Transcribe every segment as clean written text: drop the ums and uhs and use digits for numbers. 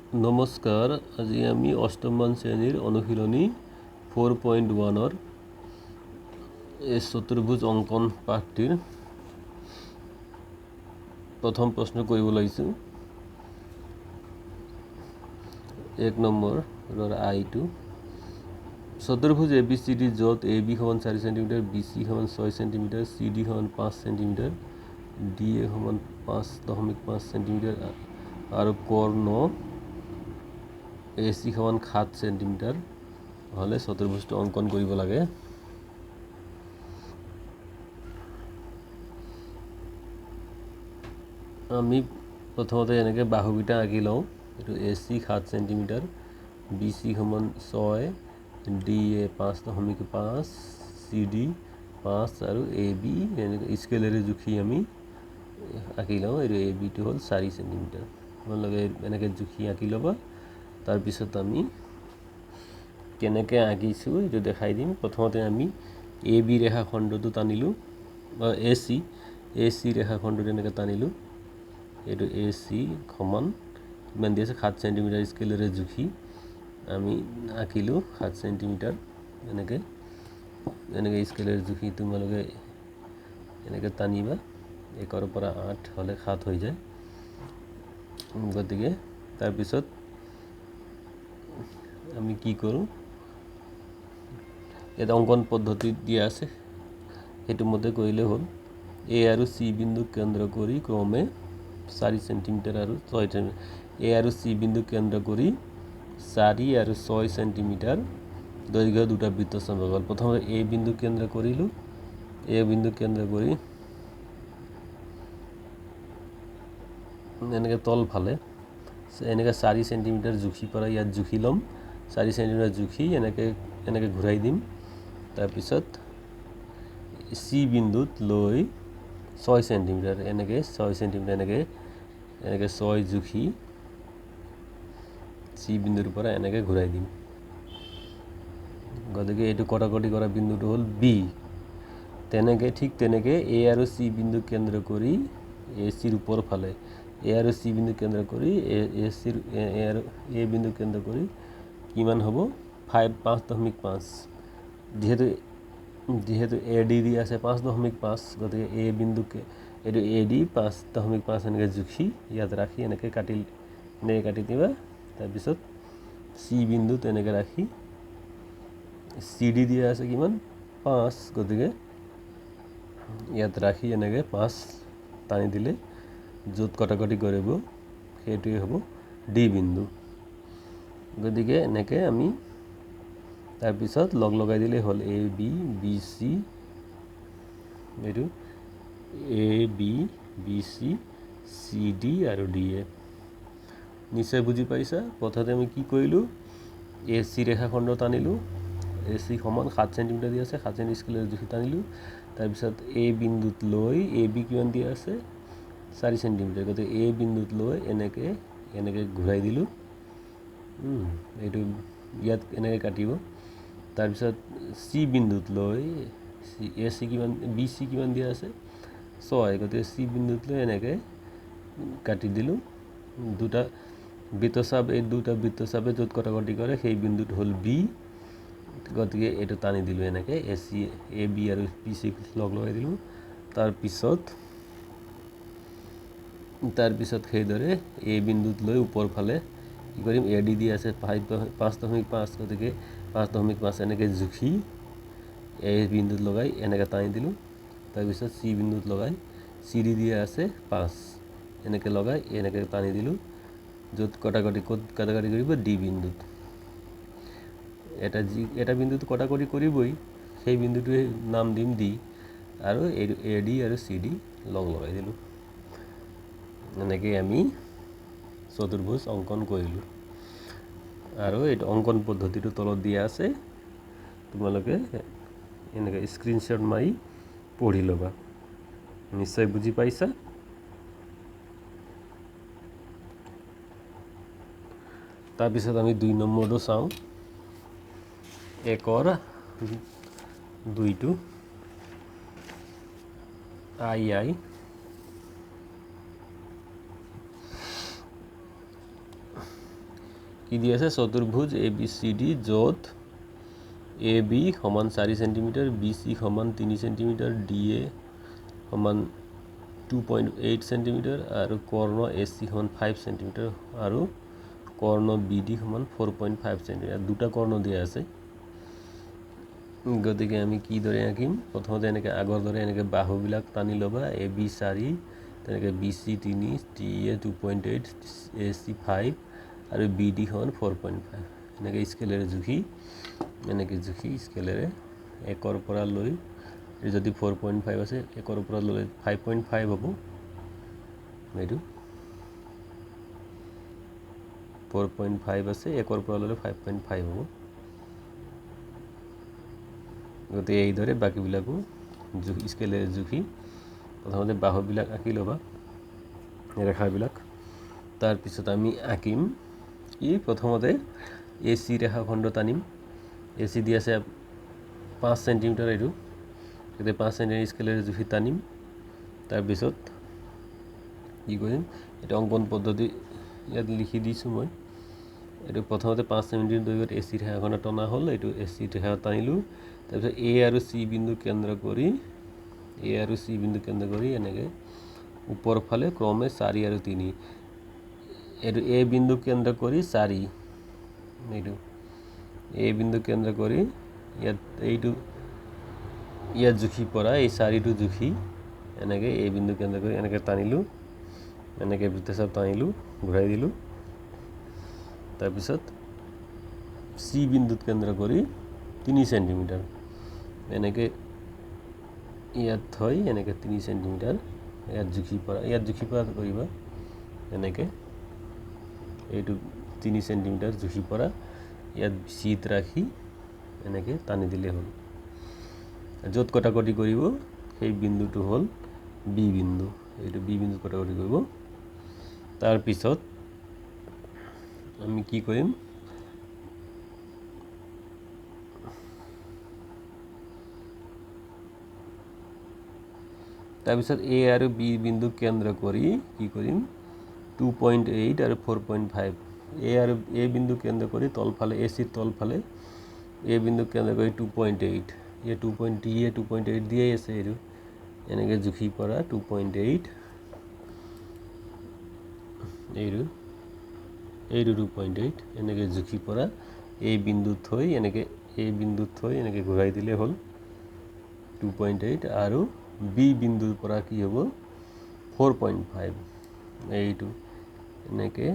নমস্কাৰ, আজি আমি অষ্টমমান শ্ৰেণীৰ অনুশীলনী 4.1 এই চতুৰ্ভুজ অংকন পাঠটিৰ প্ৰথম প্ৰশ্ন কৰিব লাগিছোঁ। 1 নম্বৰৰ আইটো চতুৰ্ভুজ ABCD য'ত AB সমান 4 সেন্টিমিটাৰ, BC সমান 6 সেন্টিমিটাৰ, CD সমান 5 সেন্টিমিটাৰ, DA সমান 5.5 সেন্টিমিটাৰ আৰু কৰ্ণ AC সমান 7 সেন্টিমিটাৰ হলে চতুৰ্ভুজটো অংকন কৰিব লাগে। আমি প্ৰথমতে এনেকৈ বাহুকেইটা আঁকি লওঁ। এইটো AC 7 সেন্টিমিটাৰ, BC সমান 6, DA 5.5, CD 5 আৰু AB এনেকৈ স্কেলেৰে জুখি আমি আঁকি লওঁ। এইটো ABটো হ'ল 4 সেন্টিমিটাৰ। আপোনালোকে এনেকৈ জুখি আঁকি ল'বা। তাৰপিছত আমি কেনেকৈ আঁকিছোঁ এইটো দেখাই দিম। প্ৰথমতে আমি AB ৰেখাখণ্ডটো টানিলোঁ, AC ৰেখাখণ্ডটো এনেকৈ টানিলোঁ। এইটো AC সমান কিমান দি আছে 7 সেন্টিমিটাৰ স্কেলেৰে জুখি আমি আঁকিলোঁ 7 সেন্টিমিটাৰ। এনেকৈ স্কেলেৰে জুখি তোমালোকে এনেকৈ টানিবা। 1ৰ পৰা 8 হ'লে 7 হৈ যায়। গতিকে তাৰপিছত আমি কি কৰোঁ, ইয়াত অংকন পদ্ধতি দিয়া আছে, সেইটো মতে কৰিলে হ'ল। A আৰু C বিন্দুক কেন্দ্ৰ কৰি ক্ৰমে 4 সেন্টিমিটাৰ আৰু 6 সেন্টিমিটাৰ। A আৰু C বিন্দু কেন্দ্ৰ কৰি 4 আৰু 6 সেন্টিমিটাৰ দৈৰ্ঘ্য দুটা বৃত্ত স্থাপন হ'ল। প্ৰথমে A বিন্দু কেন্দ্ৰ কৰিলোঁ। A বিন্দু কেন্দ্ৰ কৰি এনেকৈ তল ফালে এনেকৈ 4 সেন্টিমিটাৰ জুখি পৰা ইয়াত জুখি ল'ম। 4 সেন্টিমিটাৰ জুখি এনেকৈ ঘূৰাই দিম। তাৰপিছত C বিন্দুত লৈ 6 সেন্টিমিটাৰ এনেকৈ 6 সেন্টিমিটাৰ এনেকৈ 6 জুখি C বিন্দুৰ পৰা এনেকৈ ঘূৰাই দিম। গতিকে এইটো কটাকটি কৰা বিন্দুটো হ'ল B। ঠিক তেনেকৈ A আৰু C বিন্দু কেন্দ্ৰ কৰি ACৰ ওপৰ ফালে A আৰু C বিন্দু কেন্দ্ৰ কৰি A বিন্দু কেন্দ্ৰ কৰি কিমান হ'ব 5.5। যিহেতু AD দি আছে 5.5, গতিকে A বিন্দুকে এইটো AD 5.5 এনেকৈ জুখি ইয়াত ৰাখি এনেকৈ কাটি দিবা। তাৰপিছত C বিন্দুত এনেকৈ ৰাখি CD দিয়া আছে কিমান 5, গতিকে ইয়াত ৰাখি এনেকৈ 5 টানি দিলে য'ত কটাকটি কৰিব সেইটোৱে হ'ব D বিন্দু। গতিকে এনেকৈ আমি তাৰপিছত লগাই দিলে হ'ল AB BC, এইটো AB BC CD আৰু DA। নিশ্চয় বুজি পাইছা। প্ৰথমতে আমি কি কৰিলোঁ, AC ৰেখাখণ্ড টানিলোঁ। AC সমান 7 সেন্টিমিটাৰ দি আছে, 7 সেন্টিমিটাৰ স্কেলেৰে জুখি টানিলোঁ। তাৰপিছত A বিন্দুত লৈ AB কিমান দিয়া আছে 4 সেন্টিমিটাৰ, গতিকে A বিন্দুত লৈ এনেকৈ ঘূৰাই দিলোঁ। এইটো ইয়াত এনেকৈ কাটিব। তাৰপিছত C বিন্দুত লৈ BC কিমান দিয়া আছে 6, গতিকে C বিন্দুত লৈ এনেকৈ কাটি দিলোঁ। দুটা বৃত্তচাপ, এই দুটা বৃত্তচাপে য'ত কটাকটি কৰে সেই বিন্দুটো হ'ল B। গতিকে এইটো টানি দিলোঁ এনেকৈ AB আৰু BC লগাই দিলোঁ। তাৰপিছত সেইদৰে A বিন্দুত লৈ ওপৰ ফালে কি কৰিম, AD দি আছে 5.5, গতিকে 5.5 এনেকৈ জুখি A বিন্দুত লগাই এনেকৈ টানি দিলোঁ। তাৰপিছত C বিন্দুত লগাই CD দিয়া আছে 5 এনেকৈ লগাই এনেকৈ টানি দিলোঁ। য'ত কটাকটি কৰিব D বিন্দুত। এটা বিন্দুত কটাকটি কৰিবই, সেই বিন্দুটোৱে নাম দিম D আৰু এইটো AD আৰু CD লগাই দিলোঁ। এনেকৈ আমি চতুৰ্ভুজ অংকন কৰিলোঁ। আৰু এইটো অংকন পদ্ধতিটো তলত দিয়া আছে, তোমালোকে এনেকৈ স্ক্ৰীনশ্বট মাৰি পঢ়ি ল'বা। নিশ্চয় বুজি পাইছা। তাৰপিছত আমি 2 নম্বৰটো চাওঁ। 1ৰ 2টো I কি দি আছে চতুৰ্ভুজ ABCD য'ত AB সমান 4 সেন্টিমিটাৰ BC সমান 3 সেন্টিমিটাৰ DA সমান 2.8 সেন্টিমিটাৰ আৰু কৰ্ণ AC সমান 5 সেন্টিমিটাৰ আৰু কৰ্ণ BD সমান 4.5 সেন্টিমিটাৰ দুটা কৰ্ণ দিয়া আছে গতিকে আমি কি দৰে আঁকিম প্ৰথমতে এনেকৈ আগৰ দৰে এনেকৈ বাহুবিলাক টানি ল'বা AB 4 তেনেকৈ BC 3 DA 2.8 AC 5 আৰু BD সমান 4.5 এনেকৈ স্কেলেৰে জুখি স্কেলেৰে 1 ৰ পৰা লৈ যদি 4.5 আছে 1 ৰ পৰা লৈ 5.5 হ'ব এইটো 4.5 আছে 1 ৰ পৰা লৈ 5.5 হ'ব গতিকে এই দৰে বাকিবিলাকো স্কেলেৰে জুখি প্ৰথমতে বাহুবিলাক আঁকি ল'বা ৰেখাবিলাক তাৰ পিছত আমি আঁকিম ই প্ৰথমতে AC ৰেখাখণ্ড টানিম AC দি আছে 5 সেন্টিমিটাৰ এইটো গতিকে 5 সেন্টিমিটাৰ স্কেলেৰে জুখি টানিম তাৰ পিছত কি কৰিম এটা অঙ্কন পদ্ধতি ইয়াত লিখি দিছোঁ মই এইটো প্ৰথমতে 5 সেন্টিমিটাৰ দৈৰ্ঘ্যত AC ৰেখাখণ্ড টনা হ'ল এইটো AC ৰেখা টানিলোঁ তাৰপিছত A আৰু C বিন্দু কেন্দ্ৰ কৰি এনেকৈ ওপৰ ফালে ক্ৰমে 4 আৰু 3 এইটো A বিন্দু কেন্দ্ৰ কৰি 4 এইটো A বিন্দু কেন্দ্ৰ কৰি ইয়াত জুখি পৰা এই 4টো জুখি এনেকৈ A বিন্দু কেন্দ্ৰ কৰি এনেকৈ টানিলোঁ এনেকৈ বৃত্তচাপ টানিলোঁ ঘূৰাই দিলোঁ তাৰপিছত C বিন্দুত কেন্দ্ৰ কৰি 3 সেন্টিমিটাৰ এনেকৈ ইয়াত থৈ এনেকৈ 3 সেন্টিমিটাৰ ইয়াত জুখি পৰা কৰিবা এনেকৈ এইটো 3 সেন্টিমিটাৰ জুখি পৰা ইয়াত চিত ৰাখি এনেকৈ টানি দিলে হ'ল য'ত কটাকটি কৰিব সেই বিন্দুটো হ'ল B বিন্দু এইটো B বিন্দু কটাকটি কৰিব তাৰ পিছত আমি কি কৰিম তাৰপিছত A আৰু B বিন্দু কেন্দ্ৰ কৰি কি কৰিম 2.8 আৰু 4.5 A বিন্দু কেন্দ্ৰ কৰি তলফালে AC তলফালে A বিন্দু কেন্দ্ৰ কৰি 2.8 ये 2.8 दिए আছে এইটো এনেকৈ জুখি পৰা 2.8 এইটো 2.8 এনেকৈ জুখি পৰা এই বিন্দুত থৈ এনেকৈ ঘূৰাই দিলে হ'ল 2.8 আৰু B বিন্দুৰ পৰা কি হ'ব 4.5 এইটো এনেকৈ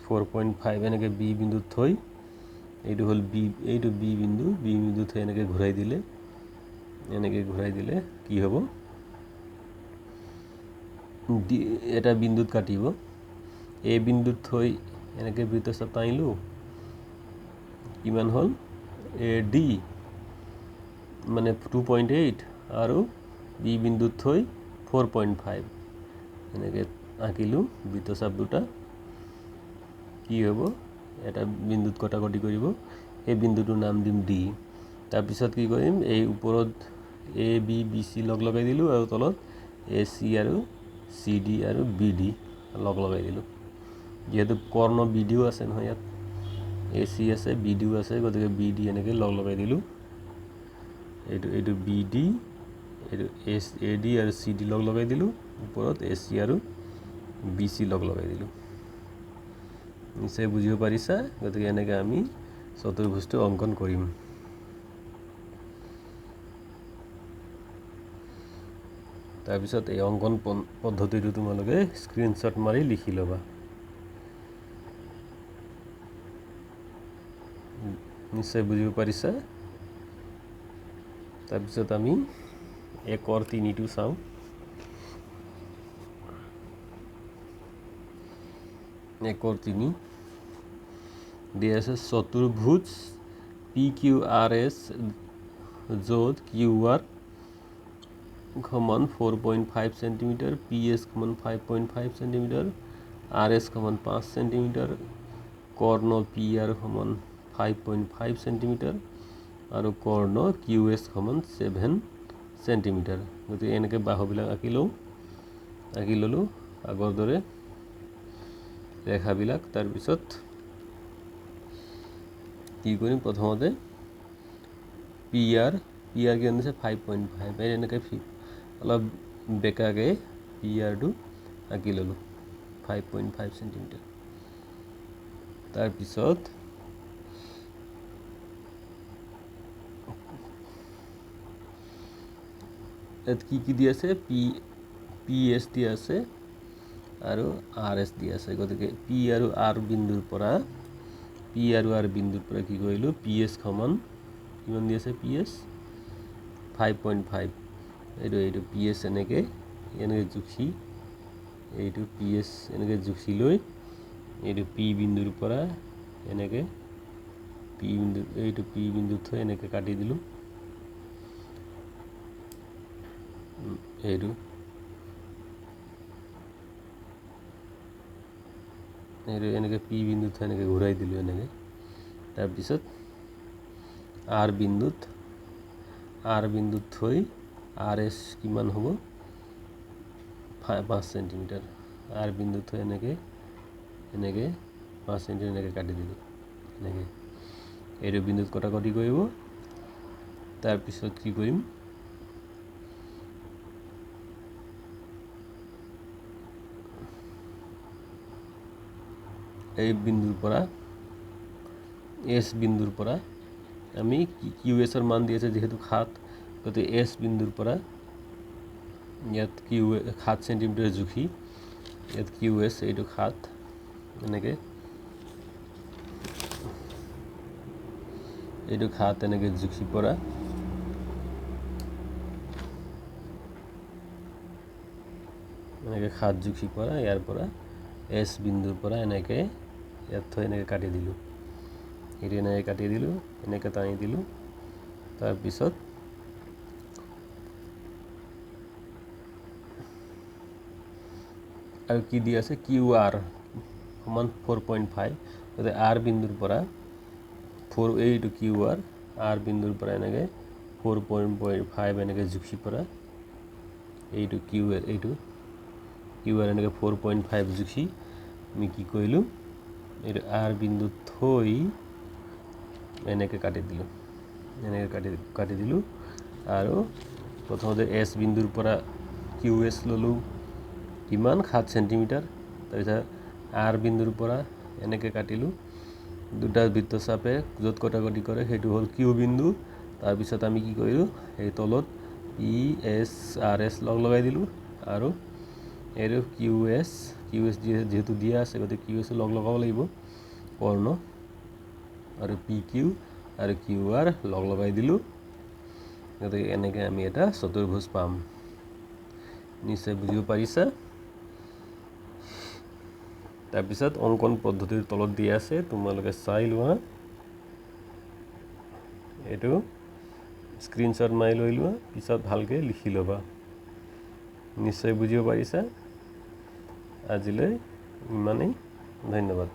4.5 এনেকৈ B বিন্দুত থৈ এইটো হ'ল এইটো B বিন্দু থৈ এনেকৈ ঘূৰাই দিলে কি হ'ব এটা বিন্দুত কাটিব A বিন্দুত থৈ এনেকৈ বৃত্তচাপ টানিলোঁ কিমান হ'ল AD মানে 2.8 আৰু B বিন্দুত থৈ 4.5 এনেকৈ আঁকিলোঁ বৃত্তচাপ দুটা কি হ'ব এটা বিন্দুত কটাকটি কৰিব এই বিন্দুটোৰ নাম দিম D তাৰপিছত কি কৰিম এই ওপৰত AB BC লগাই দিলোঁ আৰু তলত AC আৰু CD আৰু BD লগাই দিলোঁ যেহেতু কৰ্ণ BDও আছে নহয় ইয়াত AC আছে BDও আছে গতিকে BD এনেকৈ লগাই দিলোঁ এইটো BD এইটো AD আৰু CD লগাই দিলোঁ ওপৰত AC আৰু BC লগাই দিলোঁ নিশ্চয় বুজিব পাৰিছা গতিকে এনেকৈ আমি চতুৰ্ভুজটো অঙ্কন কৰিম তাৰপিছত এই অঙ্কন পদ্ধতিটো তোমালোকে স্ক্ৰীনশ্বট মাৰি লিখি ল'বা নিশ্চয় বুজিব পাৰিছা তাৰপিছত আমি 1 ৰ 3টো চাওঁ 1 ৰ 3 দিয়া আছে চতুৰ্ভুজ PQRS য'ত QR সমান 4.5 সেন্টিমিটাৰ PS সমান 5.5 সেন্টিমিটাৰ RS সমান 5 সেন্টিমিটাৰ কৰ্ণ PR সমান 5.5 সেন্টিমিটাৰ আৰু কৰ্ণ QS সমান 7 সেন্টিমিটাৰ গতিকে এনেকৈ বাহুবিলাক আঁকি ল'লোঁ আগৰ দৰে ৰেখাবিলাক তাৰ পিছত কি কৰিম প্ৰথমতে পিআৰ কিমান দিছে 5.5 এনেকৈ অলপ বেকাকৈ পিআৰটো আঁকি ল'লোঁ 5.5 সেন্টিমিটাৰ তাৰ পিছত কি দি আছে পিএস দি আছে আৰু আৰএস দি আছে গতিকে পি আৰু আৰ বিন্দুৰ পৰা কি কৰিলোঁ পিএস সমান কিমান দি আছে পিএস 5.5 এইটো পিএস এনেকৈ জুখি এইটো পিএস এনেকৈ জুখি লৈ এইটো পি বিন্দুৰ পৰা এনেকৈ পি বিন্দু থৈ এনেকৈ কাটি দিলোঁ এইটো এনেকৈ পি বিন্দু থৈ এনেকৈ ঘূৰাই দিলোঁ এনেকৈ তাৰপিছত আৰ বিন্দুত থৈ আৰ এছ কিমান হ'ব 5 সেন্টিমিটাৰ আৰ বিন্দুত থৈ এনেকৈ 5 সেন্টিমিটাৰ এনেকৈ কাটি দিলোঁ এনেকৈ এইটো বিন্দুত কটাকটি কৰিব তাৰপিছত কি কৰিম এই বিন্দুৰ পৰা এস বিন্দুৰ পৰা আমি কিউ এছৰ মান দি আছে যেহেতু 7 গতিকে এস বিন্দুৰ পৰা ইয়াত কিউ 7 সেন্টিমিটাৰ জুখি ইয়াত কিউ এছ এইটো 7 এনেকৈ এইটো 7 এনেকৈ জুখি পৰা এনেকৈ 7 জুখি পৰা ইয়াৰ পৰা এস বিন্দুৰ পৰা এনেকৈ ইয়াত থৈ এনেকৈ কাটি দিলোঁ এইটো এনেকৈ কাটি দিলোঁ এনেকৈ টানি দিলোঁ তাৰপিছত আৰু কি দি আছে কিউ আৰ সমান 4.5 গতিকে আৰ বিন্দুৰ পৰা এইটো কিউ আৰ বিন্দুৰ পৰা এনেকৈ 4.5 এনেকৈ জুখি পৰা এইটো কিউ আৰ এনেকৈ 4.5 জুখি আমি কি কৰিলোঁ এইটো আৰ বিন্দু থৈ এনেকৈ কাটি দিলোঁ আৰু প্ৰথমতে এছ বিন্দুৰ পৰা কিউ এছ ল'লোঁ কিমান 7 সেন্টিমিটাৰ তাৰপিছত আৰ বিন্দুৰ পৰা এনেকৈ কাটিলোঁ দুটা বৃত্তচাপে য'ত কটাকটি কৰে সেইটো হ'ল কিউ বিন্দু তাৰপিছত আমি কি কৰিলোঁ এই তলত পি এছ আৰ এছ লগাই দিলোঁ আৰু এইটো কিউ এছ যেহেতু দিয়া আছে গতিকে কিউ এছ লগাব লাগিব কৰ্ণ আৰু পি কিউ আৰু কিউ আৰ লগাই দিলোঁ গতিকে এনেকৈ আমি এটা চতুৰ্ভুজ পাম নিশ্চয় বুজিব পাৰিছা তাৰপিছত অংকন পদ্ধতিৰ তলত দিয়া আছে তোমালোকে চাই লোৱা এইটো স্ক্ৰীনশ্বট মাৰি লৈ লোৱা পিছত ভালকৈ লিখি ল'বা নিশ্চয় বুজিব পাৰিছা আজিলৈ ইমানেই ধন্যবাদ